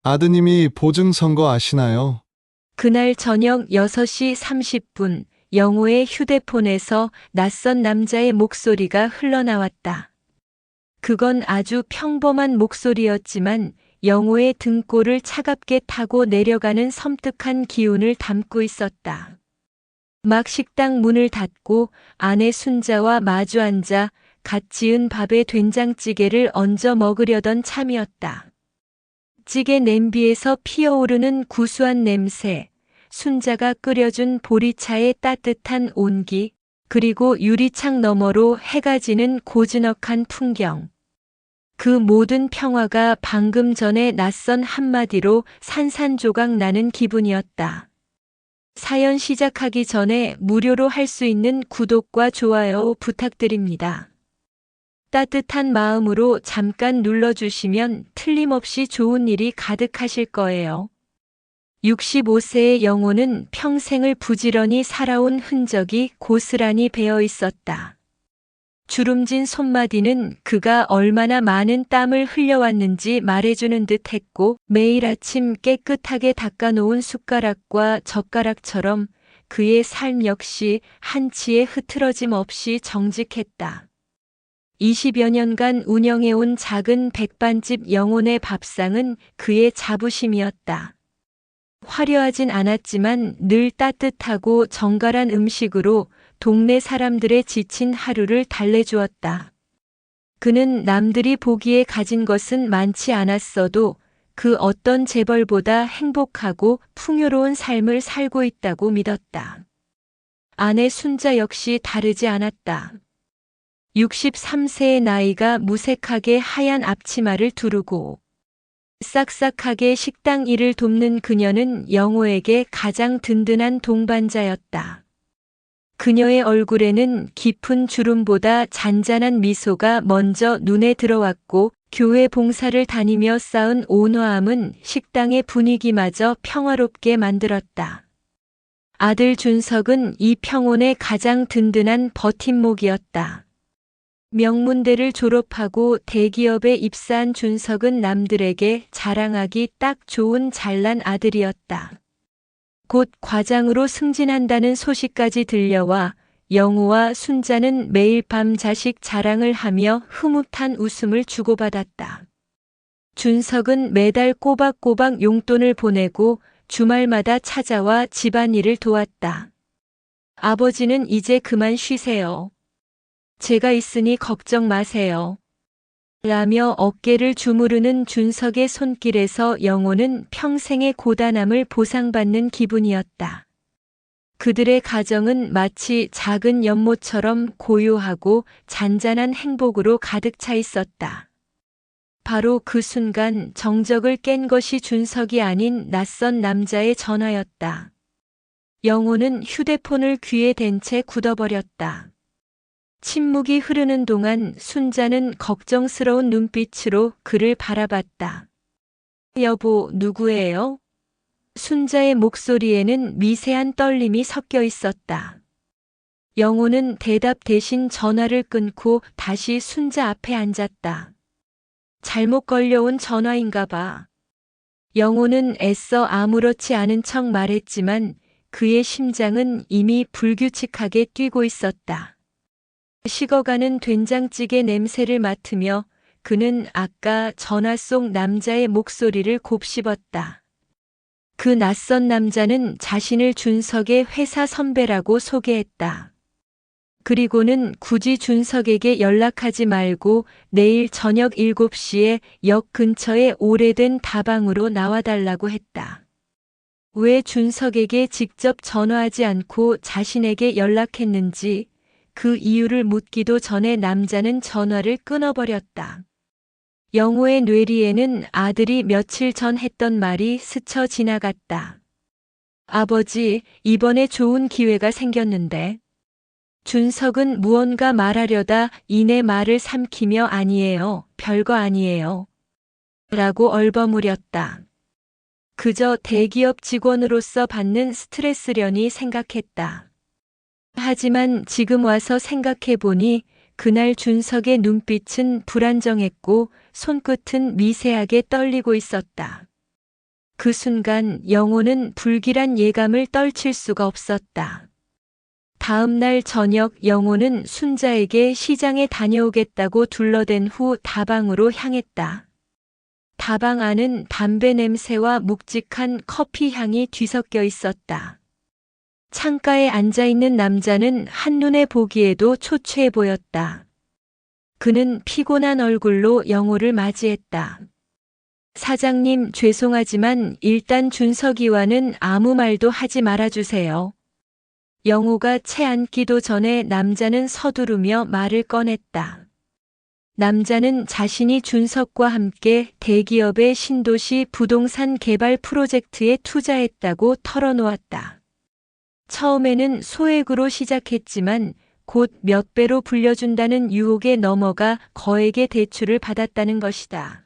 아드님이 보증선거 아시나요? 그날 저녁 6시 30분, 영호의 휴대폰에서 낯선 남자의 목소리가 흘러나왔다. 그건 아주 평범한 목소리였지만 영호의 등골을 차갑게 타고 내려가는 섬뜩한 기운을 담고 있었다. 막 식당 문을 닫고 아내 순자와 마주 앉아 갓 지은 밥에 된장찌개를 얹어 먹으려던 참이었다. 찌개 냄비에서 피어오르는 구수한 냄새, 순자가 끓여준 보리차의 따뜻한 온기, 그리고 유리창 너머로 해가 지는 고즈넉한 풍경. 그 모든 평화가 방금 전에 낯선 한마디로 산산조각 나는 기분이었다. 사연 시작하기 전에 무료로 할 수 있는 구독과 좋아요 부탁드립니다. 따뜻한 마음으로 잠깐 눌러주시면 틀림없이 좋은 일이 가득하실 거예요. 65세의 영호는 평생을 부지런히 살아온 흔적이 고스란히 배어 있었다. 주름진 손마디는 그가 얼마나 많은 땀을 흘려왔는지 말해주는 듯 했고, 매일 아침 깨끗하게 닦아놓은 숟가락과 젓가락처럼 그의 삶 역시 한치의 흐트러짐 없이 정직했다. 20여 년간 운영해온 작은 백반집 영혼의 밥상은 그의 자부심이었다. 화려하진 않았지만 늘 따뜻하고 정갈한 음식으로 동네 사람들의 지친 하루를 달래주었다. 그는 남들이 보기에 가진 것은 많지 않았어도 그 어떤 재벌보다 행복하고 풍요로운 삶을 살고 있다고 믿었다. 아내 순자 역시 다르지 않았다. 63세의 나이가 무색하게 하얀 앞치마를 두르고 싹싹하게 식당 일을 돕는 그녀는 영호에게 가장 든든한 동반자였다. 그녀의 얼굴에는 깊은 주름보다 잔잔한 미소가 먼저 눈에 들어왔고, 교회 봉사를 다니며 쌓은 온화함은 식당의 분위기마저 평화롭게 만들었다. 아들 준석은 이 평온의 가장 든든한 버팀목이었다. 명문대를 졸업하고 대기업에 입사한 준석은 남들에게 자랑하기 딱 좋은 잘난 아들이었다. 곧 과장으로 승진한다는 소식까지 들려와 영호와 순자는 매일 밤 자식 자랑을 하며 흐뭇한 웃음을 주고받았다. 준석은 매달 꼬박꼬박 용돈을 보내고 주말마다 찾아와 집안일을 도왔다. 아버지는 이제 그만 쉬세요. 제가 있으니 걱정 마세요. 라며 어깨를 주무르는 준석의 손길에서 영호는 평생의 고단함을 보상받는 기분이었다. 그들의 가정은 마치 작은 연못처럼 고요하고 잔잔한 행복으로 가득 차 있었다. 바로 그 순간 정적을 깬 것이 준석이 아닌 낯선 남자의 전화였다. 영호는 휴대폰을 귀에 댄 채 굳어버렸다. 침묵이 흐르는 동안 순자는 걱정스러운 눈빛으로 그를 바라봤다. 여보, 누구예요? 순자의 목소리에는 미세한 떨림이 섞여 있었다. 영호는 대답 대신 전화를 끊고 다시 순자 앞에 앉았다. 잘못 걸려온 전화인가 봐. 영호는 애써 아무렇지 않은 척 말했지만 그의 심장은 이미 불규칙하게 뛰고 있었다. 식어가는 된장찌개 냄새를 맡으며 그는 아까 전화 속 남자의 목소리를 곱씹었다. 그 낯선 남자는 자신을 준석의 회사 선배라고 소개했다. 그리고는 굳이 준석에게 연락하지 말고 내일 저녁 7시에 역 근처의 오래된 다방으로 나와달라고 했다. 왜 준석에게 직접 전화하지 않고 자신에게 연락했는지 그 이유를 묻기도 전에 남자는 전화를 끊어버렸다. 영호의 뇌리에는 아들이 며칠 전 했던 말이 스쳐 지나갔다. 아버지, 이번에 좋은 기회가 생겼는데. 준석은 무언가 말하려다 이내 말을 삼키며 아니에요, 별거 아니에요. 라고 얼버무렸다. 그저 대기업 직원으로서 받는 스트레스려니 생각했다. 하지만 지금 와서 생각해보니 그날 준석의 눈빛은 불안정했고 손끝은 미세하게 떨리고 있었다. 그 순간 영호는 불길한 예감을 떨칠 수가 없었다. 다음 날 저녁 영호는 순자에게 시장에 다녀오겠다고 둘러댄 후 다방으로 향했다. 다방 안은 담배 냄새와 묵직한 커피 향이 뒤섞여 있었다. 창가에 앉아있는 남자는 한눈에 보기에도 초췌해 보였다. 그는 피곤한 얼굴로 영호를 맞이했다. 사장님, 죄송하지만 일단 준석이와는 아무 말도 하지 말아주세요. 영호가 채 앉기도 전에 남자는 서두르며 말을 꺼냈다. 남자는 자신이 준석과 함께 대기업의 신도시 부동산 개발 프로젝트에 투자했다고 털어놓았다. 처음에는 소액으로 시작했지만 곧 몇 배로 불려준다는 유혹에 넘어가 거액의 대출을 받았다는 것이다.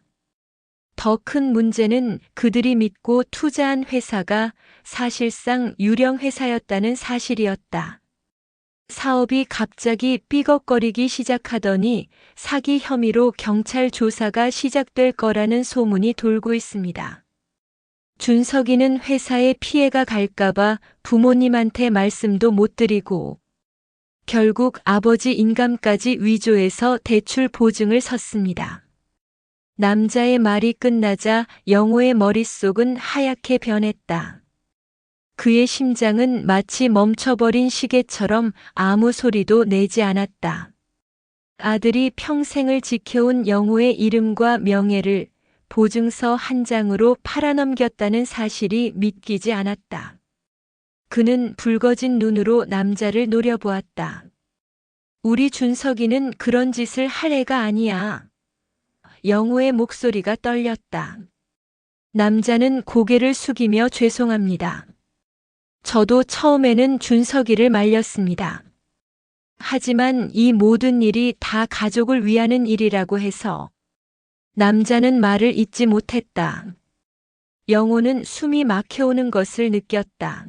더 큰 문제는 그들이 믿고 투자한 회사가 사실상 유령 회사였다는 사실이었다. 사업이 갑자기 삐걱거리기 시작하더니 사기 혐의로 경찰 조사가 시작될 거라는 소문이 돌고 있습니다. 준석이는 회사에 피해가 갈까봐 부모님한테 말씀도 못 드리고 결국 아버지 인감까지 위조해서 대출 보증을 섰습니다. 남자의 말이 끝나자 영호의 머릿속은 하얗게 변했다. 그의 심장은 마치 멈춰버린 시계처럼 아무 소리도 내지 않았다. 아들이 평생을 지켜온 영호의 이름과 명예를 보증서 한 장으로 팔아넘겼다는 사실이 믿기지 않았다. 그는 붉어진 눈으로 남자를 노려보았다. 우리 준석이는 그런 짓을 할 애가 아니야. 영호의 목소리가 떨렸다. 남자는 고개를 숙이며 죄송합니다. 저도 처음에는 준석이를 말렸습니다. 하지만 이 모든 일이 다 가족을 위하는 일이라고 해서 남자는 말을 잇지 못했다. 영호는 숨이 막혀오는 것을 느꼈다.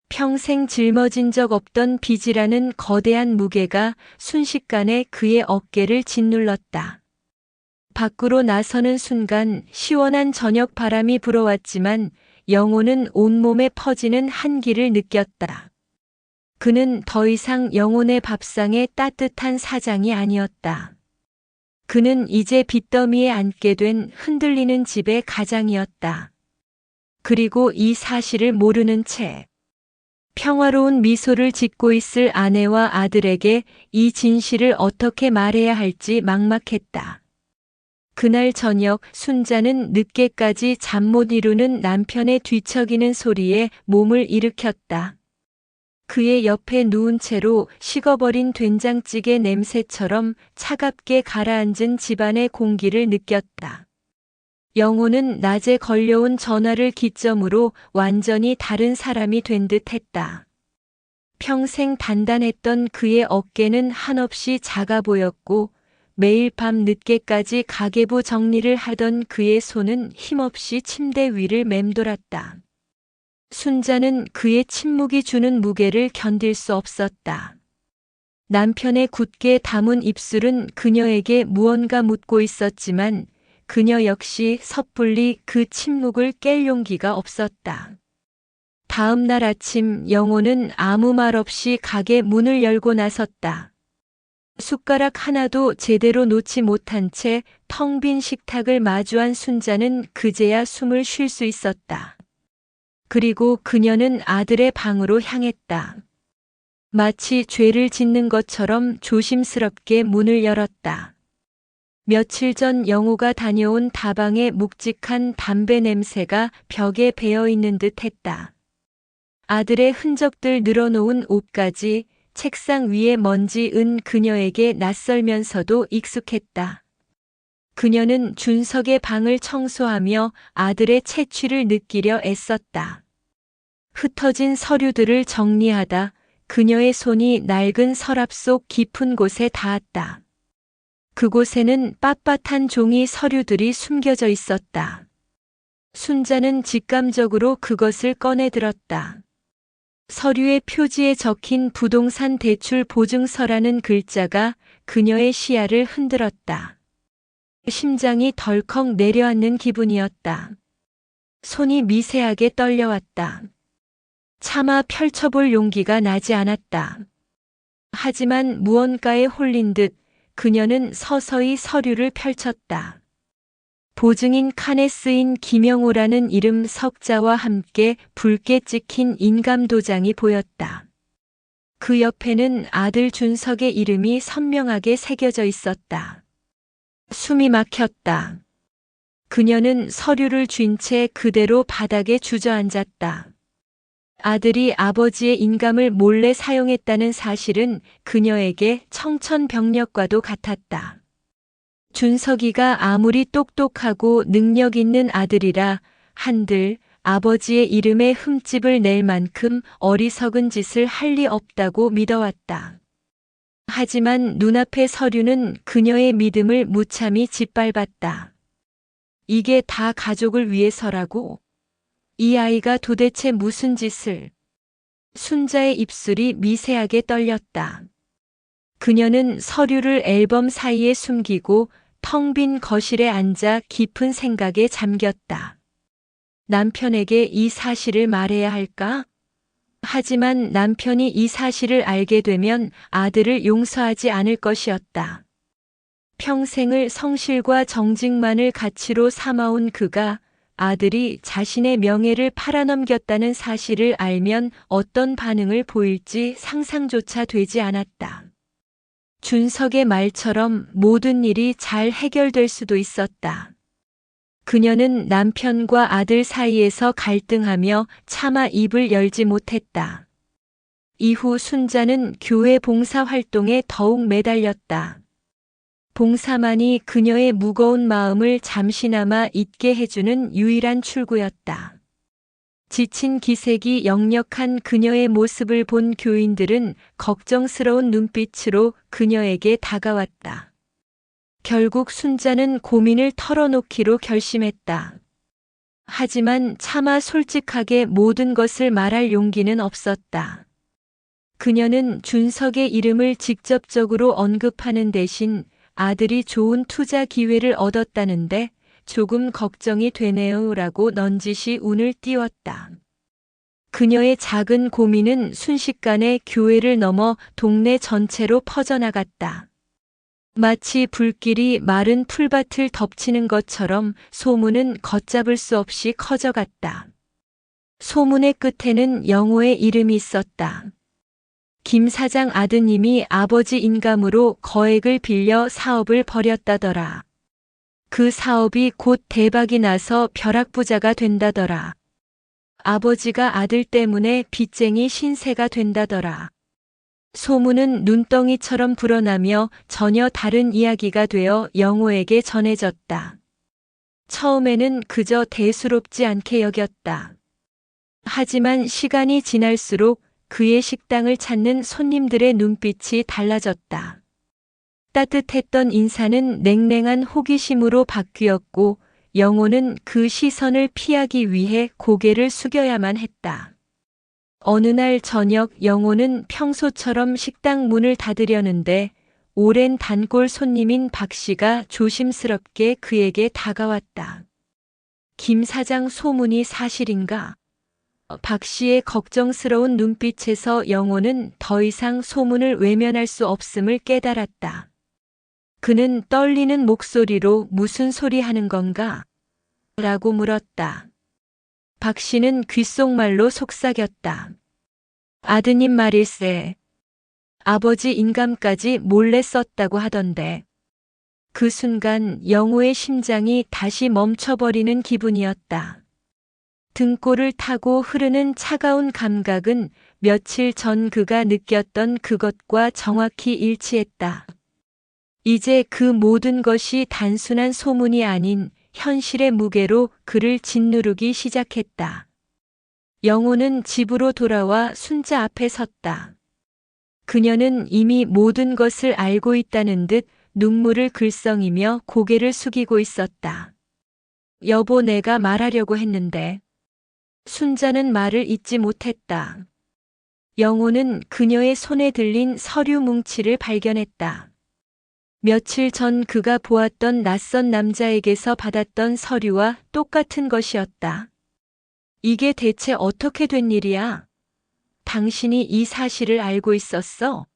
평생 짊어진 적 없던 빚이라는 거대한 무게가 순식간에 그의 어깨를 짓눌렀다. 밖으로 나서는 순간 시원한 저녁 바람이 불어왔지만 영호는 온몸에 퍼지는 한기를 느꼈다. 그는 더 이상 영혼의 밥상의 따뜻한 사장이 아니었다. 그는 이제 빚더미에 앉게 된 흔들리는 집의 가장이었다. 그리고 이 사실을 모르는 채 평화로운 미소를 짓고 있을 아내와 아들에게 이 진실을 어떻게 말해야 할지 막막했다. 그날 저녁 순자는 늦게까지 잠 못 이루는 남편의 뒤척이는 소리에 몸을 일으켰다. 그의 옆에 누운 채로 식어버린 된장찌개 냄새처럼 차갑게 가라앉은 집안의 공기를 느꼈다. 영호는 낮에 걸려온 전화를 기점으로 완전히 다른 사람이 된 듯 했다. 평생 단단했던 그의 어깨는 한없이 작아 보였고 매일 밤 늦게까지 가계부 정리를 하던 그의 손은 힘없이 침대 위를 맴돌았다. 순자는 그의 침묵이 주는 무게를 견딜 수 없었다. 남편의 굳게 담은 입술은 그녀에게 무언가 묻고 있었지만 그녀 역시 섣불리 그 침묵을 깰 용기가 없었다. 다음 날 아침 영호는 아무 말 없이 가게 문을 열고 나섰다. 숟가락 하나도 제대로 놓지 못한 채 텅 빈 식탁을 마주한 순자는 그제야 숨을 쉴 수 있었다. 그리고 그녀는 아들의 방으로 향했다. 마치 죄를 짓는 것처럼 조심스럽게 문을 열었다. 며칠 전 영호가 다녀온 다방의 묵직한 담배 냄새가 벽에 배어 있는 듯 했다. 아들의 흔적들 늘어놓은 옷까지 책상 위에 먼지 은 그녀에게 낯설면서도 익숙했다. 그녀는 준석의 방을 청소하며 아들의 채취를 느끼려 애썼다. 흩어진 서류들을 정리하다 그녀의 손이 낡은 서랍 속 깊은 곳에 닿았다. 그곳에는 빳빳한 종이 서류들이 숨겨져 있었다. 순자는 직감적으로 그것을 꺼내 들었다. 서류의 표지에 적힌 부동산 대출 보증서라는 글자가 그녀의 시야를 흔들었다. 심장이 덜컥 내려앉는 기분이었다. 손이 미세하게 떨려왔다. 차마 펼쳐볼 용기가 나지 않았다. 하지만 무언가에 홀린 듯 그녀는 서서히 서류를 펼쳤다. 보증인 칸에 쓰인 김영호라는 이름 석자와 함께 붉게 찍힌 인감도장이 보였다. 그 옆에는 아들 준석의 이름이 선명하게 새겨져 있었다. 숨이 막혔다. 그녀는 서류를 쥔 채 그대로 바닥에 주저앉았다. 아들이 아버지의 인감을 몰래 사용했다는 사실은 그녀에게 청천벽력과도 같았다. 준석이가 아무리 똑똑하고 능력 있는 아들이라 한들 아버지의 이름에 흠집을 낼 만큼 어리석은 짓을 할 리 없다고 믿어왔다. 하지만 눈앞의 서류는 그녀의 믿음을 무참히 짓밟았다. 이게 다 가족을 위해서라고? 이 아이가 도대체 무슨 짓을? 순자의 입술이 미세하게 떨렸다. 그녀는 서류를 앨범 사이에 숨기고 텅 빈 거실에 앉아 깊은 생각에 잠겼다. 남편에게 이 사실을 말해야 할까? 하지만 남편이 이 사실을 알게 되면 아들을 용서하지 않을 것이었다. 평생을 성실과 정직만을 가치로 삼아온 그가 아들이 자신의 명예를 팔아넘겼다는 사실을 알면 어떤 반응을 보일지 상상조차 되지 않았다. 준석의 말처럼 모든 일이 잘 해결될 수도 있었다. 그녀는 남편과 아들 사이에서 갈등하며 차마 입을 열지 못했다. 이후 순자는 교회 봉사 활동에 더욱 매달렸다. 봉사만이 그녀의 무거운 마음을 잠시나마 잊게 해주는 유일한 출구였다. 지친 기색이 역력한 그녀의 모습을 본 교인들은 걱정스러운 눈빛으로 그녀에게 다가왔다. 결국 순자는 고민을 털어놓기로 결심했다. 하지만 차마 솔직하게 모든 것을 말할 용기는 없었다. 그녀는 준석의 이름을 직접적으로 언급하는 대신 아들이 좋은 투자 기회를 얻었다는데 조금 걱정이 되네요 라고 넌지시 운을 띄웠다. 그녀의 작은 고민은 순식간에 교회를 넘어 동네 전체로 퍼져나갔다. 마치 불길이 마른 풀밭을 덮치는 것처럼 소문은 걷잡을 수 없이 커져갔다. 소문의 끝에는 영호의 이름이 있었다. 김 사장 아드님이 아버지 인감으로 거액을 빌려 사업을 벌였다더라. 그 사업이 곧 대박이 나서 벼락부자가 된다더라. 아버지가 아들 때문에 빚쟁이 신세가 된다더라. 소문은 눈덩이처럼 불어나며 전혀 다른 이야기가 되어 영호에게 전해졌다. 처음에는 그저 대수롭지 않게 여겼다. 하지만 시간이 지날수록 그의 식당을 찾는 손님들의 눈빛이 달라졌다. 따뜻했던 인사는 냉랭한 호기심으로 바뀌었고 영호는 그 시선을 피하기 위해 고개를 숙여야만 했다. 어느 날 저녁 영호는 평소처럼 식당 문을 닫으려는데 오랜 단골 손님인 박 씨가 조심스럽게 그에게 다가왔다. 김 사장 소문이 사실인가? 박 씨의 걱정스러운 눈빛에서 영호는 더 이상 소문을 외면할 수 없음을 깨달았다. 그는 떨리는 목소리로 무슨 소리 하는 건가? 라고 물었다. 박 씨는 귓속말로 속삭였다. 아드님 말일세. 아버지 인감까지 몰래 썼다고 하던데. 그 순간 영호의 심장이 다시 멈춰버리는 기분이었다. 등골을 타고 흐르는 차가운 감각은 며칠 전 그가 느꼈던 그것과 정확히 일치했다. 이제 그 모든 것이 단순한 소문이 아닌 현실의 무게로 그를 짓누르기 시작했다. 영호는 집으로 돌아와 순자 앞에 섰다. 그녀는 이미 모든 것을 알고 있다는 듯 눈물을 글썽이며 고개를 숙이고 있었다. 여보, 내가 말하려고 했는데. 순자는 말을 잇지 못했다. 영호는 그녀의 손에 들린 서류 뭉치를 발견했다. 며칠 전 그가 보았던 낯선 남자에게서 받았던 서류와 똑같은 것이었다. 이게 대체 어떻게 된 일이야? 당신이 이 사실을 알고 있었어?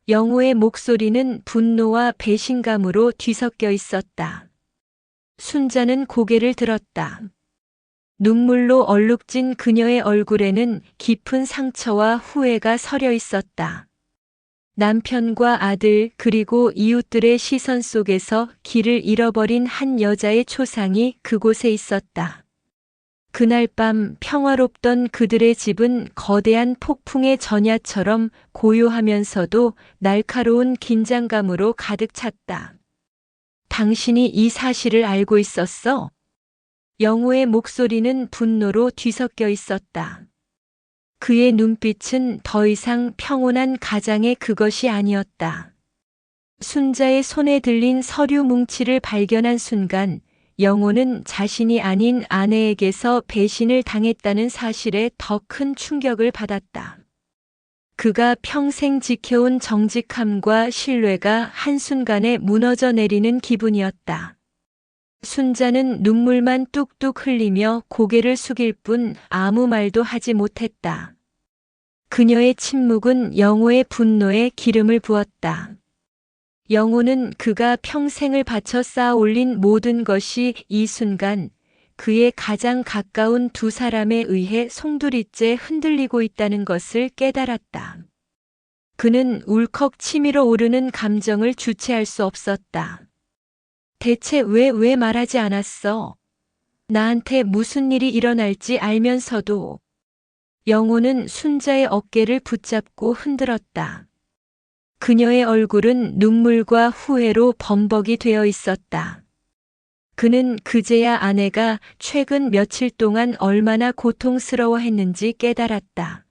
영호의 목소리는 분노와 배신감으로 뒤섞여 있었다. 순자는 고개를 들었다. 눈물로 얼룩진 그녀의 얼굴에는 깊은 상처와 후회가 서려 있었다. 남편과 아들 그리고 이웃들의 시선 속에서 길을 잃어버린 한 여자의 초상이 그곳에 있었다. 그날 밤 평화롭던 그들의 집은 거대한 폭풍의 전야처럼 고요하면서도 날카로운 긴장감으로 가득 찼다. 당신이 이 사실을 알고 있었어? 영호의 목소리는 분노로 뒤섞여 있었다. 그의 눈빛은 더 이상 평온한 가장의 그것이 아니었다. 순자의 손에 들린 서류 뭉치를 발견한 순간 영호는 자신이 아닌 아내에게서 배신을 당했다는 사실에 더 큰 충격을 받았다. 그가 평생 지켜온 정직함과 신뢰가 한순간에 무너져 내리는 기분이었다. 순자는 눈물만 뚝뚝 흘리며 고개를 숙일 뿐 아무 말도 하지 못했다. 그녀의 침묵은 영호의 분노에 기름을 부었다. 영호는 그가 평생을 바쳐 쌓아 올린 모든 것이 이 순간 그의 가장 가까운 두 사람에 의해 송두리째 흔들리고 있다는 것을 깨달았다. 그는 울컥 치밀어 오르는 감정을 주체할 수 없었다. 대체 왜 말하지 않았어? 나한테 무슨 일이 일어날지 알면서도. 영호는 순자의 어깨를 붙잡고 흔들었다. 그녀의 얼굴은 눈물과 후회로 범벅이 되어 있었다. 그는 그제야 아내가 최근 며칠 동안 얼마나 고통스러워했는지 깨달았다.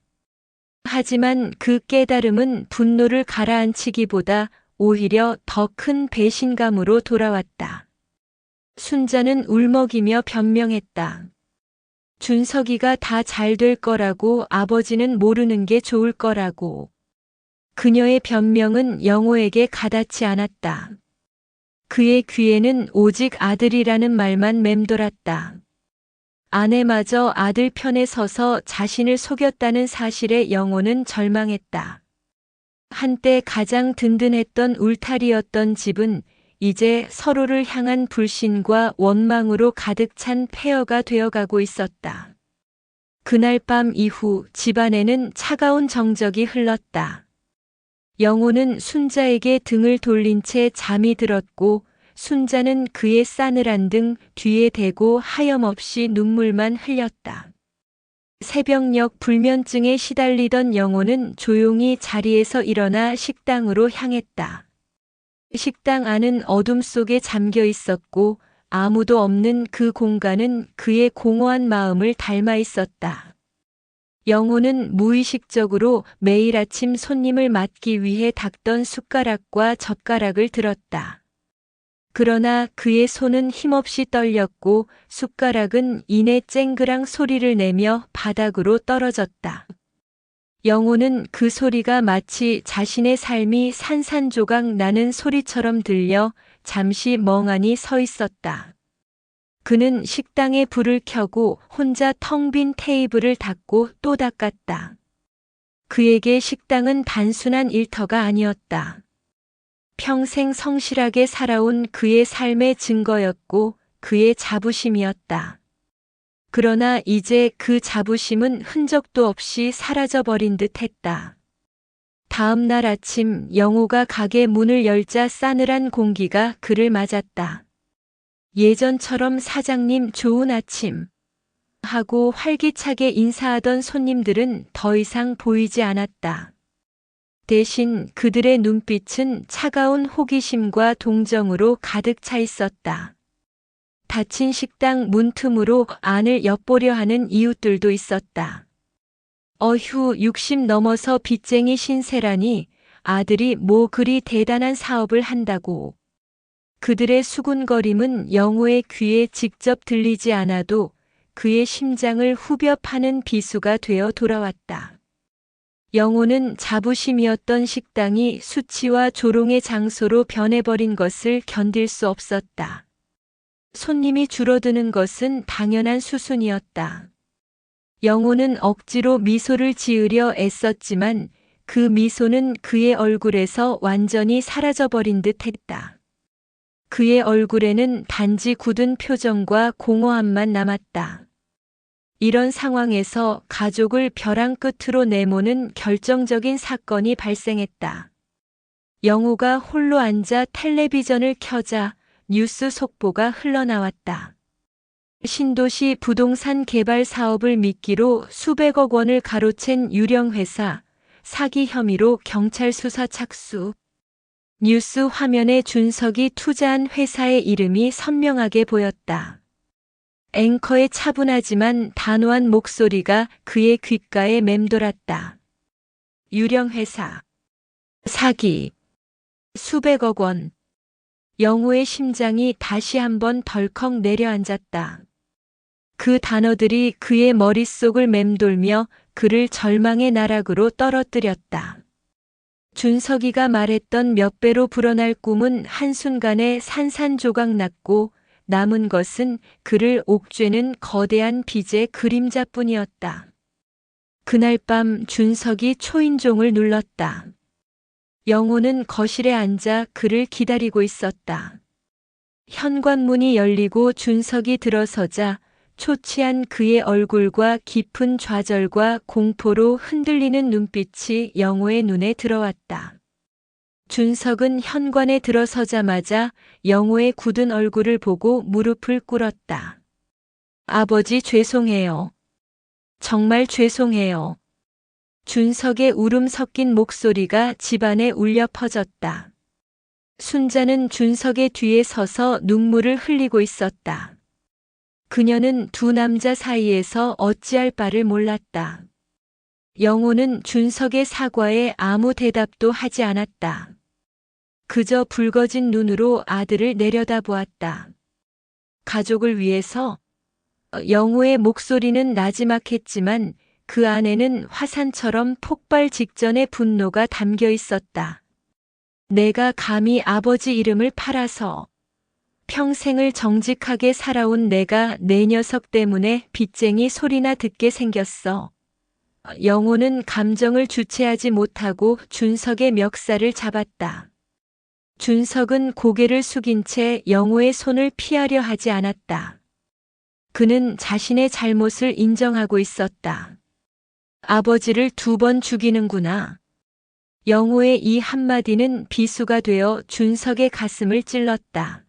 하지만 그 깨달음은 분노를 가라앉히기보다 오히려 더 큰 배신감으로 돌아왔다. 순자는 울먹이며 변명했다. 준석이가 다 잘 될 거라고, 아버지는 모르는 게 좋을 거라고. 그녀의 변명은 영호에게 가닿지 않았다. 그의 귀에는 오직 아들이라는 말만 맴돌았다. 아내마저 아들 편에 서서 자신을 속였다는 사실에 영호는 절망했다. 한때 가장 든든했던 울타리였던 집은 이제 서로를 향한 불신과 원망으로 가득 찬 폐허가 되어가고 있었다. 그날 밤 이후 집안에는 차가운 정적이 흘렀다. 영호는 순자에게 등을 돌린 채 잠이 들었고 순자는 그의 싸늘한 등 뒤에 대고 하염없이 눈물만 흘렸다. 새벽녘 불면증에 시달리던 영호는 조용히 자리에서 일어나 식당으로 향했다. 식당 안은 어둠 속에 잠겨 있었고 아무도 없는 그 공간은 그의 공허한 마음을 닮아 있었다. 영호는 무의식적으로 매일 아침 손님을 맞기 위해 닦던 숟가락과 젓가락을 들었다. 그러나 그의 손은 힘없이 떨렸고 숟가락은 이내 쨍그랑 소리를 내며 바닥으로 떨어졌다. 영호는 그 소리가 마치 자신의 삶이 산산조각 나는 소리처럼 들려 잠시 멍하니 서 있었다. 그는 식당에 불을 켜고 혼자 텅 빈 테이블을 닦고 또 닦았다. 그에게 식당은 단순한 일터가 아니었다. 평생 성실하게 살아온 그의 삶의 증거였고 그의 자부심이었다. 그러나 이제 그 자부심은 흔적도 없이 사라져버린 듯 했다. 다음 날 아침 영호가 가게 문을 열자 싸늘한 공기가 그를 맞았다. 예전처럼 사장님 좋은 아침 하고 활기차게 인사하던 손님들은 더 이상 보이지 않았다. 대신 그들의 눈빛은 차가운 호기심과 동정으로 가득 차 있었다. 닫힌 식당 문틈으로 안을 엿보려 하는 이웃들도 있었다. 어휴 60 넘어서 빚쟁이 신세라니 아들이 뭐 그리 대단한 사업을 한다고. 그들의 수군거림은 영호의 귀에 직접 들리지 않아도 그의 심장을 후벼 파는 비수가 되어 돌아왔다. 영호는 자부심이었던 식당이 수치와 조롱의 장소로 변해버린 것을 견딜 수 없었다. 손님이 줄어드는 것은 당연한 수순이었다. 영호는 억지로 미소를 지으려 애썼지만 그 미소는 그의 얼굴에서 완전히 사라져버린 듯 했다. 그의 얼굴에는 단지 굳은 표정과 공허함만 남았다. 이런 상황에서 가족을 벼랑 끝으로 내모는 결정적인 사건이 발생했다. 영호가 홀로 앉아 텔레비전을 켜자 뉴스 속보가 흘러나왔다. 신도시 부동산 개발 사업을 미끼로 수백억 원을 가로챈 유령 회사, 사기 혐의로 경찰 수사 착수. 뉴스 화면에 준석이 투자한 회사의 이름이 선명하게 보였다. 앵커의 차분하지만 단호한 목소리가 그의 귓가에 맴돌았다. 유령 회사, 사기, 수백억 원. 영호의 심장이 다시 한번 덜컥 내려앉았다. 그 단어들이 그의 머릿속을 맴돌며 그를 절망의 나락으로 떨어뜨렸다. 준석이가 말했던 몇 배로 불어날 꿈은 한순간에 산산조각 났고 남은 것은 그를 옥죄는 거대한 빚의 그림자뿐이었다. 그날 밤 준석이 초인종을 눌렀다. 영호는 거실에 앉아 그를 기다리고 있었다. 현관문이 열리고 준석이 들어서자 초췌한 그의 얼굴과 깊은 좌절과 공포로 흔들리는 눈빛이 영호의 눈에 들어왔다. 준석은 현관에 들어서자마자 영호의 굳은 얼굴을 보고 무릎을 꿇었다. 아버지 죄송해요. 정말 죄송해요. 준석의 울음 섞인 목소리가 집안에 울려 퍼졌다. 순자는 준석의 뒤에 서서 눈물을 흘리고 있었다. 그녀는 두 남자 사이에서 어찌할 바를 몰랐다. 영호는 준석의 사과에 아무 대답도 하지 않았다. 그저 붉어진 눈으로 아들을 내려다보았다. 가족을 위해서 영호의 목소리는 나지막했지만 그 안에는 화산처럼 폭발 직전의 분노가 담겨 있었다. 내가 감히 아버지 이름을 팔아서 평생을 정직하게 살아온 내가 내 녀석 때문에 빚쟁이 소리나 듣게 생겼어. 영호는 감정을 주체하지 못하고 준석의 멱살을 잡았다. 준석은 고개를 숙인 채 영호의 손을 피하려 하지 않았다. 그는 자신의 잘못을 인정하고 있었다. 아버지를 2번 죽이는구나. 영호의 이 한마디는 비수가 되어 준석의 가슴을 찔렀다.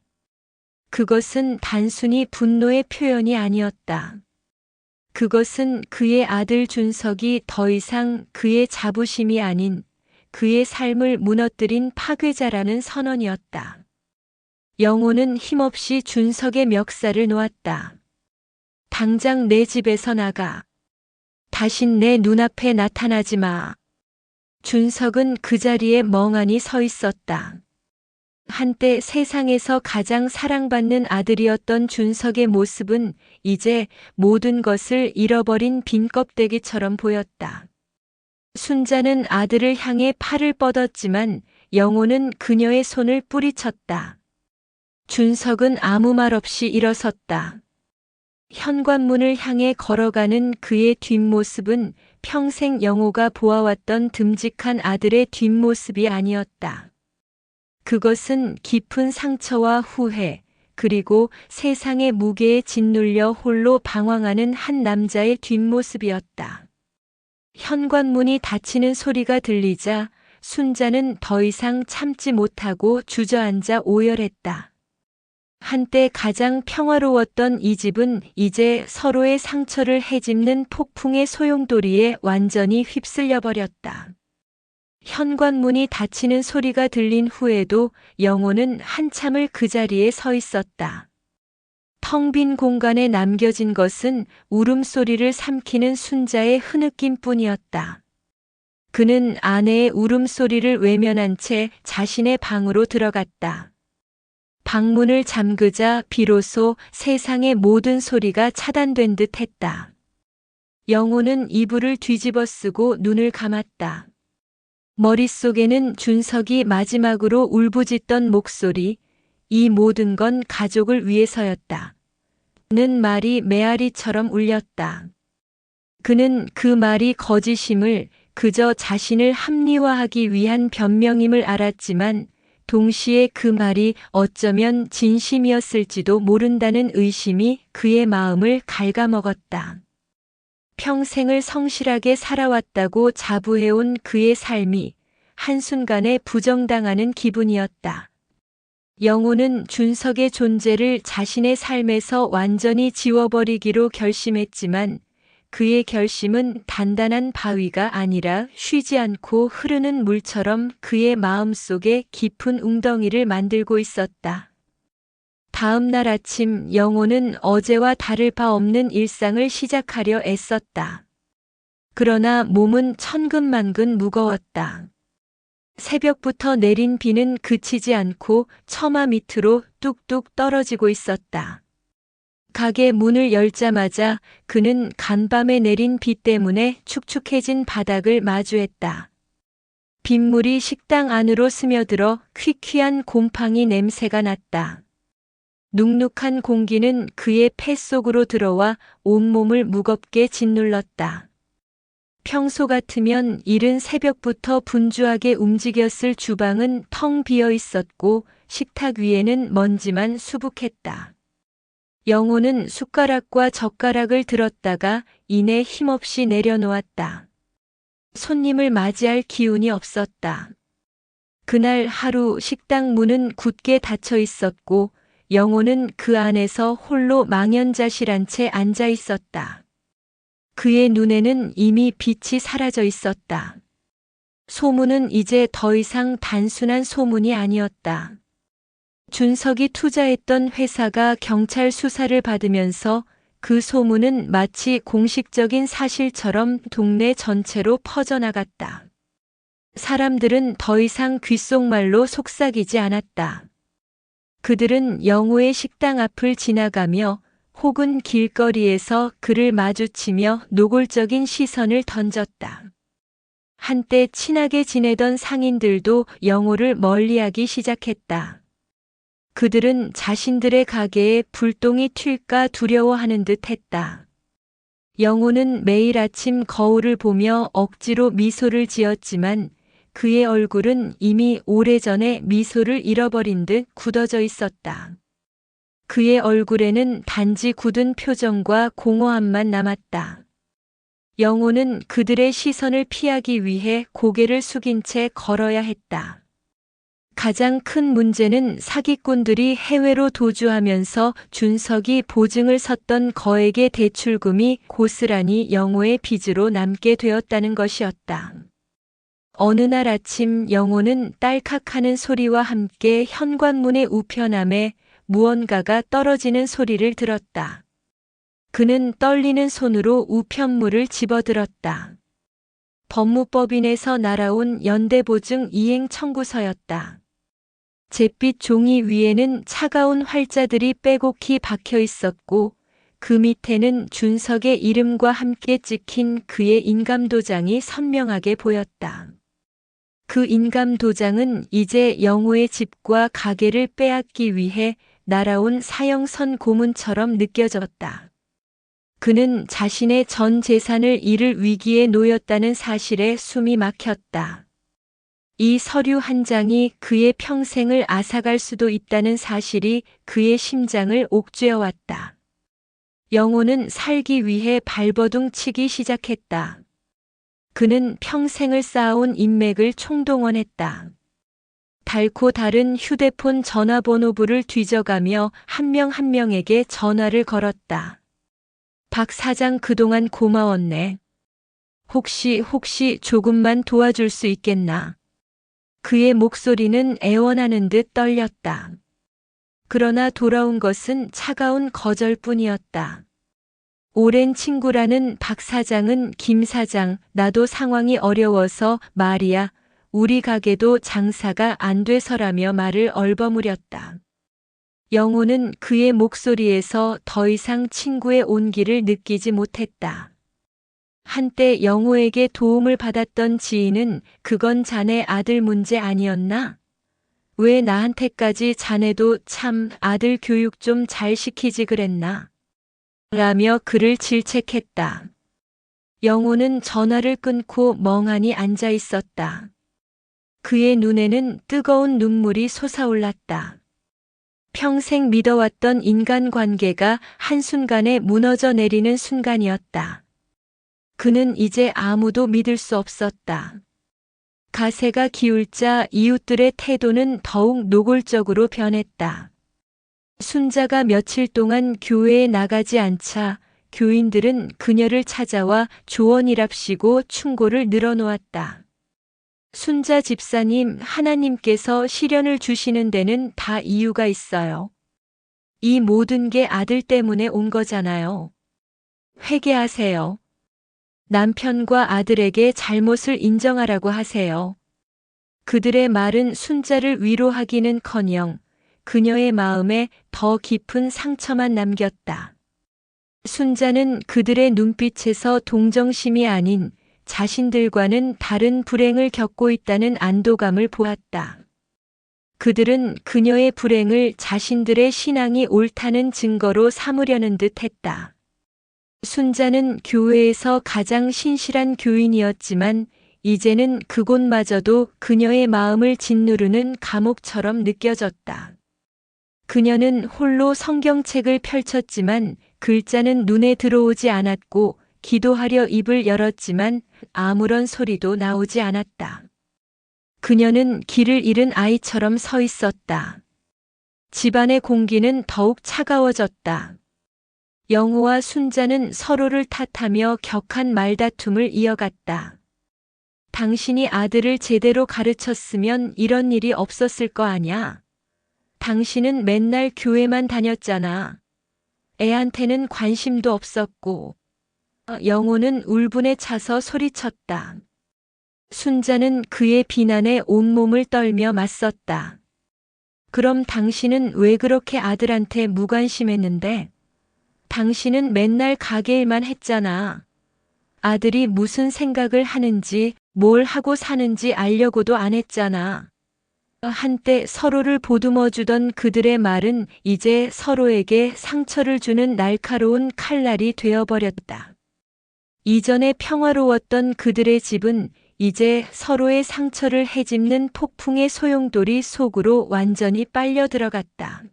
그것은 단순히 분노의 표현이 아니었다. 그것은 그의 아들 준석이 더 이상 그의 자부심이 아닌 그의 삶을 무너뜨린 파괴자라는 선언이었다. 영호는 힘없이 준석의 멱살을 놓았다. 당장 내 집에서 나가. 다신 내 눈앞에 나타나지 마. 준석은 그 자리에 멍하니 서 있었다. 한때 세상에서 가장 사랑받는 아들이었던 준석의 모습은 이제 모든 것을 잃어버린 빈 껍데기처럼 보였다. 순자는 아들을 향해 팔을 뻗었지만 영호는 그녀의 손을 뿌리쳤다. 준석은 아무 말 없이 일어섰다. 현관문을 향해 걸어가는 그의 뒷모습은 평생 영호가 보아왔던 듬직한 아들의 뒷모습이 아니었다. 그것은 깊은 상처와 후회, 그리고 세상의 무게에 짓눌려 홀로 방황하는 한 남자의 뒷모습이었다. 현관문이 닫히는 소리가 들리자 순자는 더 이상 참지 못하고 주저앉아 오열했다. 한때 가장 평화로웠던 이 집은 이제 서로의 상처를 헤집는 폭풍의 소용돌이에 완전히 휩쓸려 버렸다. 현관문이 닫히는 소리가 들린 후에도 영호는 한참을 그 자리에 서 있었다. 텅 빈 공간에 남겨진 것은 울음소리를 삼키는 순자의 흐느낌뿐이었다. 그는 아내의 울음소리를 외면한 채 자신의 방으로 들어갔다. 방문을 잠그자 비로소 세상의 모든 소리가 차단된 듯 했다. 영호는 이불을 뒤집어 쓰고 눈을 감았다. 머릿속에는 준석이 마지막으로 울부짖던 목소리, 이 모든 건 가족을 위해서였다. 는 말이 메아리처럼 울렸다. 그는 그 말이 거짓임을, 그저 자신을 합리화하기 위한 변명임을 알았지만 동시에 그 말이 어쩌면 진심이었을지도 모른다는 의심이 그의 마음을 갉아먹었다. 평생을 성실하게 살아왔다고 자부해온 그의 삶이 한순간에 부정당하는 기분이었다. 영호는 준석의 존재를 자신의 삶에서 완전히 지워버리기로 결심했지만 그의 결심은 단단한 바위가 아니라 쉬지 않고 흐르는 물처럼 그의 마음속에 깊은 웅덩이를 만들고 있었다. 다음 날 아침 영호는 어제와 다를 바 없는 일상을 시작하려 애썼다. 그러나 몸은 천근만근 무거웠다. 새벽부터 내린 비는 그치지 않고 처마 밑으로 뚝뚝 떨어지고 있었다. 가게 문을 열자마자 그는 간밤에 내린 비 때문에 축축해진 바닥을 마주했다. 빗물이 식당 안으로 스며들어 퀴퀴한 곰팡이 냄새가 났다. 눅눅한 공기는 그의 폐 속으로 들어와 온몸을 무겁게 짓눌렀다. 평소 같으면 이른 새벽부터 분주하게 움직였을 주방은 텅 비어 있었고 식탁 위에는 먼지만 수북했다. 영호는 숟가락과 젓가락을 들었다가 이내 힘없이 내려놓았다. 손님을 맞이할 기운이 없었다. 그날 하루 식당 문은 굳게 닫혀 있었고 영호는 그 안에서 홀로 망연자실한 채 앉아 있었다. 그의 눈에는 이미 빛이 사라져 있었다. 소문은 이제 더 이상 단순한 소문이 아니었다. 준석이 투자했던 회사가 경찰 수사를 받으면서 그 소문은 마치 공식적인 사실처럼 동네 전체로 퍼져나갔다. 사람들은 더 이상 귓속말로 속삭이지 않았다. 그들은 영호의 식당 앞을 지나가며 혹은 길거리에서 그를 마주치며 노골적인 시선을 던졌다. 한때 친하게 지내던 상인들도 영호를 멀리하기 시작했다. 그들은 자신들의 가게에 불똥이 튈까 두려워하는 듯 했다. 영호는 매일 아침 거울을 보며 억지로 미소를 지었지만 그의 얼굴은 이미 오래전에 미소를 잃어버린 듯 굳어져 있었다. 그의 얼굴에는 단지 굳은 표정과 공허함만 남았다. 영호는 그들의 시선을 피하기 위해 고개를 숙인 채 걸어야 했다. 가장 큰 문제는 사기꾼들이 해외로 도주하면서 준석이 보증을 섰던 거액의 대출금이 고스란히 영호의 빚으로 남게 되었다는 것이었다. 어느 날 아침 영호는 딸칵하는 소리와 함께 현관문의 우편함에 무언가가 떨어지는 소리를 들었다. 그는 떨리는 손으로 우편물을 집어들었다. 법무법인에서 날아온 연대보증 이행 청구서였다. 잿빛 종이 위에는 차가운 활자들이 빼곡히 박혀 있었고 그 밑에는 준석의 이름과 함께 찍힌 그의 인감도장이 선명하게 보였다. 그 인감도장은 이제 영호의 집과 가게를 빼앗기 위해 날아온 사형선 고문처럼 느껴졌다. 그는 자신의 전 재산을 잃을 위기에 놓였다는 사실에 숨이 막혔다. 이 서류 한 장이 그의 평생을 앗아갈 수도 있다는 사실이 그의 심장을 옥죄어왔다. 영호는 살기 위해 발버둥 치기 시작했다. 그는 평생을 쌓아온 인맥을 총동원했다. 닳고 다른 휴대폰 전화번호부를 뒤져가며 한 명 한 명에게 전화를 걸었다. 박 사장 그동안 고마웠네. 혹시 조금만 도와줄 수 있겠나? 그의 목소리는 애원하는 듯 떨렸다. 그러나 돌아온 것은 차가운 거절뿐이었다. 오랜 친구라는 박 사장은 김 사장, 나도 상황이 어려워서 말이야. 우리 가게도 장사가 안 돼서라며 말을 얼버무렸다. 영호는 그의 목소리에서 더 이상 친구의 온기를 느끼지 못했다. 한때 영호에게 도움을 받았던 지인은 그건 자네 아들 문제 아니었나? 왜 나한테까지 자네도 참 아들 교육 좀 잘 시키지 그랬나? 라며 그를 질책했다. 영호는 전화를 끊고 멍하니 앉아 있었다. 그의 눈에는 뜨거운 눈물이 솟아올랐다. 평생 믿어왔던 인간관계가 한순간에 무너져 내리는 순간이었다. 그는 이제 아무도 믿을 수 없었다. 가세가 기울자 이웃들의 태도는 더욱 노골적으로 변했다. 순자가 며칠 동안 교회에 나가지 않자 교인들은 그녀를 찾아와 조언이랍시고 충고를 늘어놓았다. 순자 집사님, 하나님께서 시련을 주시는 데는 다 이유가 있어요. 이 모든 게 아들 때문에 온 거잖아요. 회개하세요. 남편과 아들에게 잘못을 인정하라고 하세요. 그들의 말은 순자를 위로하기는커녕 그녀의 마음에 더 깊은 상처만 남겼다. 순자는 그들의 눈빛에서 동정심이 아닌 자신들과는 다른 불행을 겪고 있다는 안도감을 보았다. 그들은 그녀의 불행을 자신들의 신앙이 옳다는 증거로 삼으려는 듯 했다. 순자는 교회에서 가장 신실한 교인이었지만 이제는 그곳마저도 그녀의 마음을 짓누르는 감옥처럼 느껴졌다. 그녀는 홀로 성경책을 펼쳤지만 글자는 눈에 들어오지 않았고 기도하려 입을 열었지만 아무런 소리도 나오지 않았다. 그녀는 길을 잃은 아이처럼 서 있었다. 집안의 공기는 더욱 차가워졌다. 영호와 순자는 서로를 탓하며 격한 말다툼을 이어갔다. 당신이 아들을 제대로 가르쳤으면 이런 일이 없었을 거 아냐? 당신은 맨날 교회만 다녔잖아. 애한테는 관심도 없었고. 영호는 울분에 차서 소리쳤다. 순자는 그의 비난에 온몸을 떨며 맞섰다. 그럼 당신은 왜 그렇게 아들한테 무관심했는데? 당신은 맨날 가게 일만 했잖아. 아들이 무슨 생각을 하는지, 뭘 하고 사는지 알려고도 안 했잖아. 한때 서로를 보듬어주던 그들의 말은 이제 서로에게 상처를 주는 날카로운 칼날이 되어버렸다. 이전에 평화로웠던 그들의 집은 이제 서로의 상처를 헤집는 폭풍의 소용돌이 속으로 완전히 빨려 들어갔다.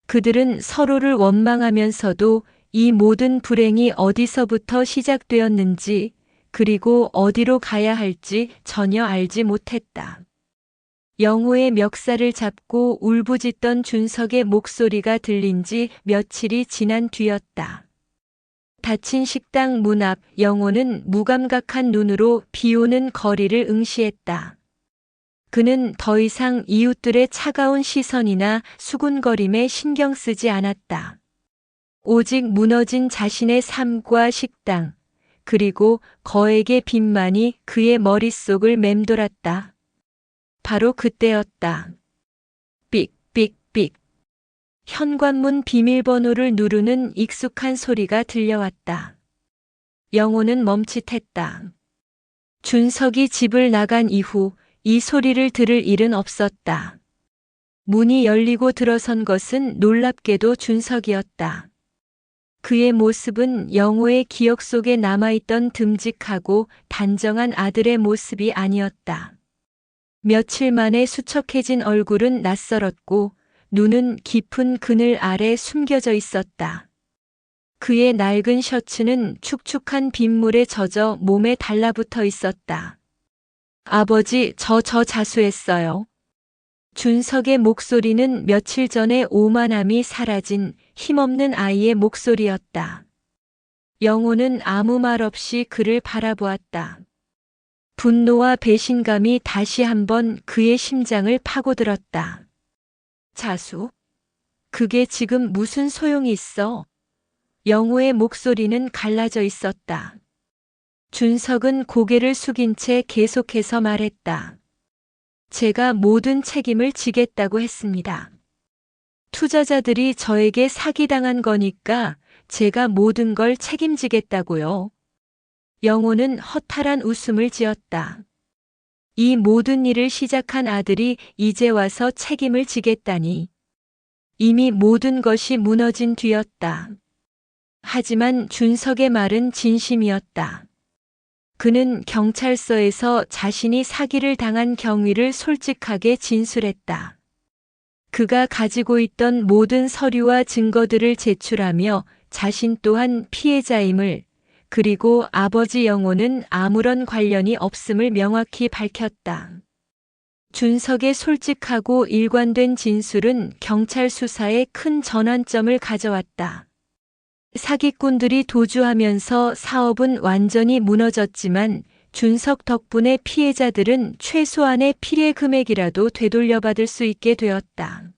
그들은 서로를 원망하면서도 이 모든 불행이 어디서부터 시작되었는지 그리고 어디로 가야 할지 전혀 알지 못했다. 영호의 멱살을 잡고 울부짖던 준석의 목소리가 들린 지 며칠이 지난 뒤였다. 닫힌 식당 문 앞 영호는 무감각한 눈으로 비오는 거리를 응시했다. 그는 더 이상 이웃들의 차가운 시선이나 수군거림에 신경 쓰지 않았다. 오직 무너진 자신의 삶과 식당, 그리고 거액의 빚만이 그의 머릿속을 맴돌았다. 바로 그때였다. 삑삑삑. 현관문 비밀번호를 누르는 익숙한 소리가 들려왔다. 영호는 멈칫했다. 준석이 집을 나간 이후 이 소리를 들을 일은 없었다. 문이 열리고 들어선 것은 놀랍게도 준석이었다. 그의 모습은 영호의 기억 속에 남아있던 듬직하고 단정한 아들의 모습이 아니었다. 며칠 만에 수척해진 얼굴은 낯설었고 눈은 깊은 그늘 아래 숨겨져 있었다. 그의 낡은 셔츠는 축축한 빗물에 젖어 몸에 달라붙어 있었다. 아버지, 저 자수했어요. 준석의 목소리는 며칠 전에 오만함이 사라진 힘없는 아이의 목소리였다. 영호는 아무 말 없이 그를 바라보았다. 분노와 배신감이 다시 한번 그의 심장을 파고들었다. 자수? 그게 지금 무슨 소용이 있어? 영호의 목소리는 갈라져 있었다. 준석은 고개를 숙인 채 계속해서 말했다. 제가 모든 책임을 지겠다고 했습니다. 투자자들이 저에게 사기당한 거니까 제가 모든 걸 책임지겠다고요. 영호는 허탈한 웃음을 지었다. 이 모든 일을 시작한 아들이 이제 와서 책임을 지겠다니. 이미 모든 것이 무너진 뒤였다. 하지만 준석의 말은 진심이었다. 그는 경찰서에서 자신이 사기를 당한 경위를 솔직하게 진술했다. 그가 가지고 있던 모든 서류와 증거들을 제출하며 자신 또한 피해자임을, 그리고 아버지 영호는 아무런 관련이 없음을 명확히 밝혔다. 준석의 솔직하고 일관된 진술은 경찰 수사에 큰 전환점을 가져왔다. 사기꾼들이 도주하면서 사업은 완전히 무너졌지만 준석 덕분에 피해자들은 최소한의 피해 금액이라도 되돌려받을 수 있게 되었다.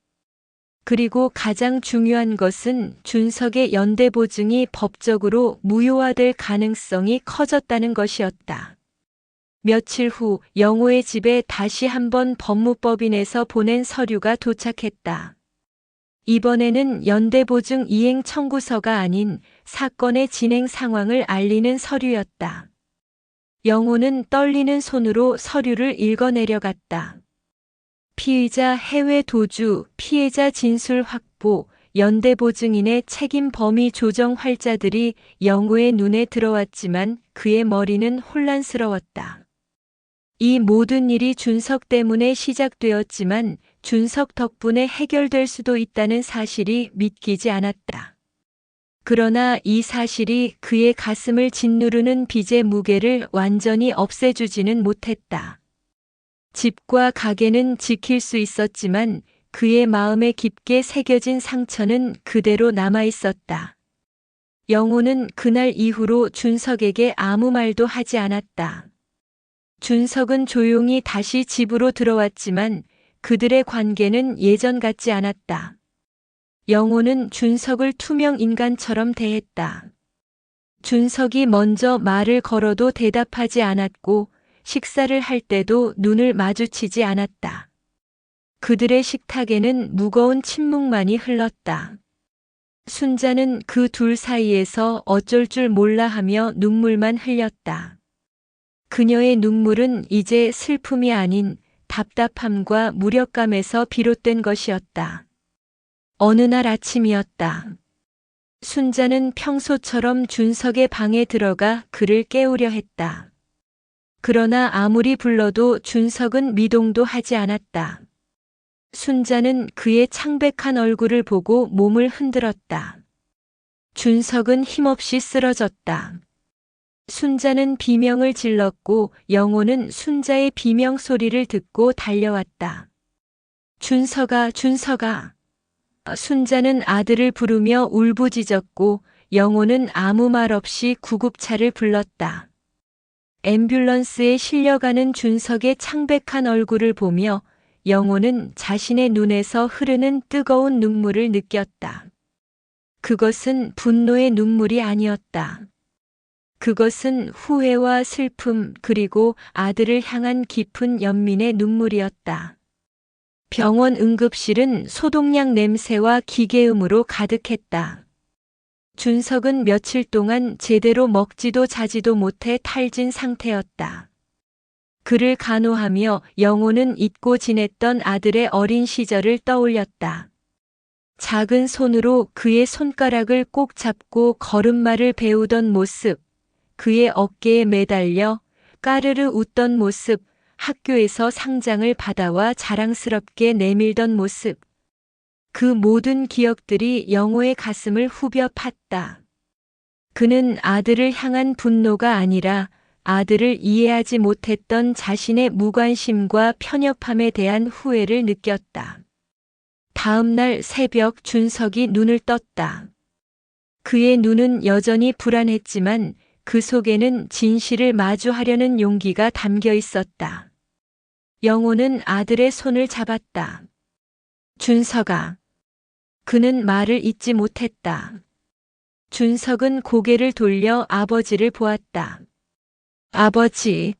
그리고 가장 중요한 것은 준석의 연대보증이 법적으로 무효화될 가능성이 커졌다는 것이었다. 며칠 후 영호의 집에 다시 한번 법무법인에서 보낸 서류가 도착했다. 이번에는 연대보증 이행 청구서가 아닌 사건의 진행 상황을 알리는 서류였다. 영호는 떨리는 손으로 서류를 읽어내려갔다. 피의자 해외 도주, 피해자 진술 확보, 연대보증인의 책임 범위 조정 활자들이 영호의 눈에 들어왔지만 그의 머리는 혼란스러웠다. 이 모든 일이 준석 때문에 시작되었지만 준석 덕분에 해결될 수도 있다는 사실이 믿기지 않았다. 그러나 이 사실이 그의 가슴을 짓누르는 빚의 무게를 완전히 없애주지는 못했다. 집과 가게는 지킬 수 있었지만 그의 마음에 깊게 새겨진 상처는 그대로 남아 있었다. 영호는 그날 이후로 준석에게 아무 말도 하지 않았다. 준석은 조용히 다시 집으로 들어왔지만 그들의 관계는 예전 같지 않았다. 영호는 준석을 투명 인간처럼 대했다. 준석이 먼저 말을 걸어도 대답하지 않았고 식사를 할 때도 눈을 마주치지 않았다. 그들의 식탁에는 무거운 침묵만이 흘렀다. 순자는 그 둘 사이에서 어쩔 줄 몰라 하며 눈물만 흘렸다. 그녀의 눈물은 이제 슬픔이 아닌 답답함과 무력감에서 비롯된 것이었다. 어느 날 아침이었다. 순자는 평소처럼 준석의 방에 들어가 그를 깨우려 했다. 그러나 아무리 불러도 준석은 미동도 하지 않았다. 순자는 그의 창백한 얼굴을 보고 몸을 흔들었다. 준석은 힘없이 쓰러졌다. 순자는 비명을 질렀고 영호는 순자의 비명 소리를 듣고 달려왔다. 준석아, 준석아. 순자는 아들을 부르며 울부짖었고 영호는 아무 말 없이 구급차를 불렀다. 앰뷸런스에 실려가는 준석의 창백한 얼굴을 보며 영호는 자신의 눈에서 흐르는 뜨거운 눈물을 느꼈다. 그것은 분노의 눈물이 아니었다. 그것은 후회와 슬픔 그리고 아들을 향한 깊은 연민의 눈물이었다. 병원 응급실은 소독약 냄새와 기계음으로 가득했다. 준석은 며칠 동안 제대로 먹지도 자지도 못해 탈진 상태였다. 그를 간호하며 영호는 잊고 지냈던 아들의 어린 시절을 떠올렸다. 작은 손으로 그의 손가락을 꼭 잡고 걸음마를 배우던 모습, 그의 어깨에 매달려 까르르 웃던 모습, 학교에서 상장을 받아와 자랑스럽게 내밀던 모습. 그 모든 기억들이 영호의 가슴을 후벼 팠다. 그는 아들을 향한 분노가 아니라 아들을 이해하지 못했던 자신의 무관심과 편협함에 대한 후회를 느꼈다. 다음 날 새벽 준석이 눈을 떴다. 그의 눈은 여전히 불안했지만 그 속에는 진실을 마주하려는 용기가 담겨 있었다. 영호는 아들의 손을 잡았다. 준석아. 그는 말을 잇지 못했다. 준석은 고개를 돌려 아버지를 보았다. 아버지.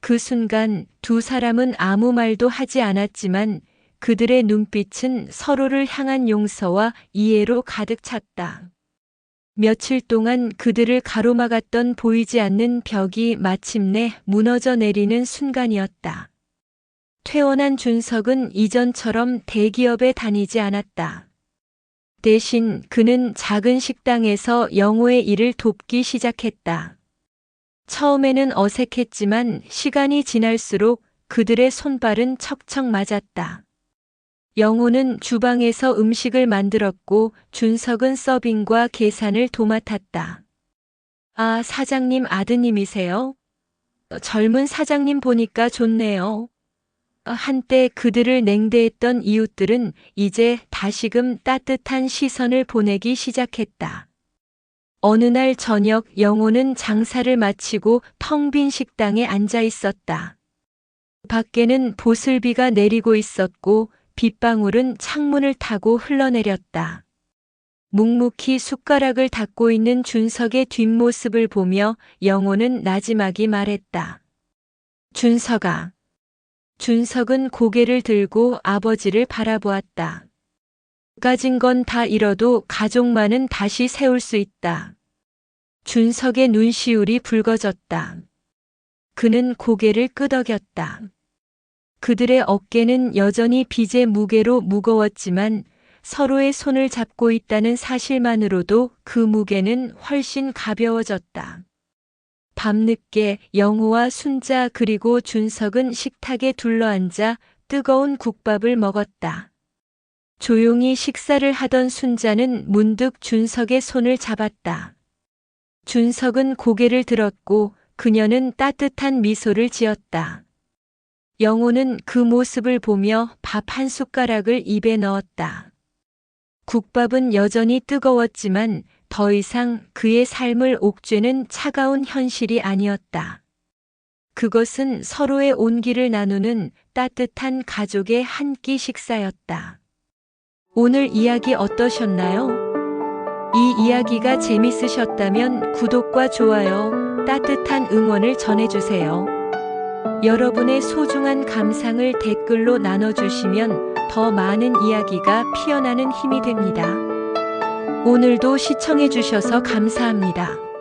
그 순간 두 사람은 아무 말도 하지 않았지만 그들의 눈빛은 서로를 향한 용서와 이해로 가득 찼다. 며칠 동안 그들을 가로막았던 보이지 않는 벽이 마침내 무너져 내리는 순간이었다. 퇴원한 준석은 이전처럼 대기업에 다니지 않았다. 대신 그는 작은 식당에서 영호의 일을 돕기 시작했다. 처음에는 어색했지만 시간이 지날수록 그들의 손발은 척척 맞았다. 영호는 주방에서 음식을 만들었고 준석은 서빙과 계산을 도맡았다. 아, 사장님 아드님이세요? 젊은 사장님 보니까 좋네요. 한때 그들을 냉대했던 이웃들은 이제 다시금 따뜻한 시선을 보내기 시작했다. 어느 날 저녁 영호는 장사를 마치고 텅 빈 식당에 앉아 있었다. 밖에는 보슬비가 내리고 있었고 빗방울은 창문을 타고 흘러내렸다. 묵묵히 숟가락을 닦고 있는 준석의 뒷모습을 보며 영호는 나지막이 말했다. 준석아. 준석은 고개를 들고 아버지를 바라보았다. 가진 건 다 잃어도 가족만은 다시 세울 수 있다. 준석의 눈시울이 붉어졌다. 그는 고개를 끄덕였다. 그들의 어깨는 여전히 빚의 무게로 무거웠지만 서로의 손을 잡고 있다는 사실만으로도 그 무게는 훨씬 가벼워졌다. 밤늦게 영호와 순자 그리고 준석은 식탁에 둘러앉아 뜨거운 국밥을 먹었다. 조용히 식사를 하던 순자는 문득 준석의 손을 잡았다. 준석은 고개를 들었고 그녀는 따뜻한 미소를 지었다. 영호는 그 모습을 보며 밥 한 숟가락을 입에 넣었다. 국밥은 여전히 뜨거웠지만 더 이상 그의 삶을 옥죄는 차가운 현실이 아니었다. 그것은 서로의 온기를 나누는 따뜻한 가족의 한 끼 식사였다. 오늘 이야기 어떠셨나요? 이 이야기가 재밌으셨다면 구독과 좋아요, 따뜻한 응원을 전해주세요. 여러분의 소중한 감상을 댓글로 나눠주시면 더 많은 이야기가 피어나는 힘이 됩니다. 오늘도 시청해주셔서 감사합니다.